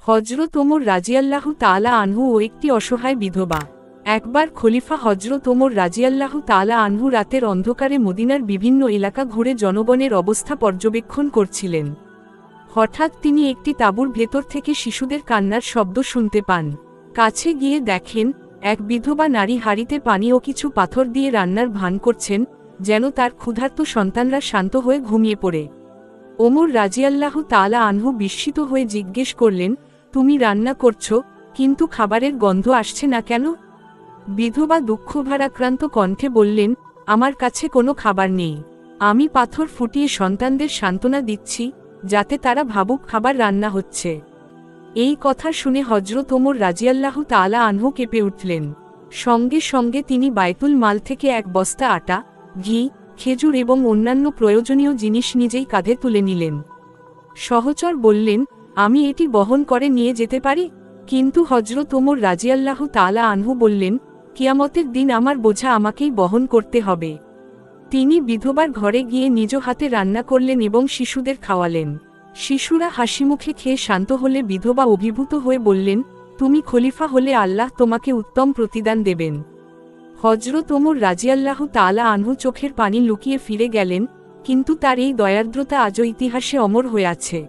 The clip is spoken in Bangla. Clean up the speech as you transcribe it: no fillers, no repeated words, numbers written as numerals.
হযরত ওমর রাজিয়াল্লাহু তাআলা আনহু ও একটি অসহায় বিধবা। একবার খলিফা হযরত ওমর রাজিয়াল্লাহু তাআলা আনহু রাতের অন্ধকারে মদিনার বিভিন্ন এলাকা ঘুরে জনগণের অবস্থা পর্যবেক্ষণ করছিলেন। হঠাৎ তিনি একটি তাঁবুর ভেতর থেকে শিশুদের কান্নার শব্দ শুনতে পান। কাছে গিয়ে দেখেন, এক বিধবা নারী হাঁড়িতে পানি ও কিছু পাথর দিয়ে রান্নার ভান করছেন, যেন তার ক্ষুধার্ত সন্তানরা শান্ত হয়ে ঘুমিয়ে পড়ে। ওমর রাজিয়াল্লাহু তাআলা আনহু বিস্মিত হয়ে জিজ্ঞেস করলেন, তুমি রান্না করছো, কিন্তু খাবারের গন্ধ আসছে না কেন? বিধবা দুঃখভারাক্রান্ত কণ্ঠে বললেন, আমার কাছে কোনো খাবার নেই। আমি পাথর ফুটিয়ে সন্তানদের সান্ত্বনা দিচ্ছি, যাতে তারা ভাবুক খাবার রান্না হচ্ছে। এই কথা শুনে হযরত ওমর রাজিয়াল্লাহু তাআলা আনহু কেঁপে উঠলেন। সঙ্গে সঙ্গে তিনি বায়তুল মাল থেকে এক বস্তা আটা, ঘি, খেজুর এবং অন্যান্য প্রয়োজনীয় জিনিস নিজেই কাঁধে তুলে নিলেন। সহচর বললেন, আমি এটি বহন করে নিয়ে যেতে পারি? কিন্তু হযরত ওমর রাজিয়াল্লাহু তাআলা আনহু বললেন, কিয়ামতের দিন আমার বোঝা আমাকেই বহন করতে হবে। তিনি বিধবার ঘরে গিয়ে নিজ হাতে রান্না করলেন এবং শিশুদের খাওয়ালেন। শিশুরা হাসিমুখে খেয়ে শান্ত হলে বিধবা অভিভূত হয়ে বললেন, তুমি খলিফা হলে আল্লাহ তোমাকে উত্তম প্রতিদান দেবেন। হযরত ওমর রাজিয়াল্লাহু তাআলা আনহু চোখের পানি লুকিয়ে ফিরে গেলেন, কিন্তু তার এই দয়ার্দ্রতা আজও ইতিহাসে অমর হয়ে আছে।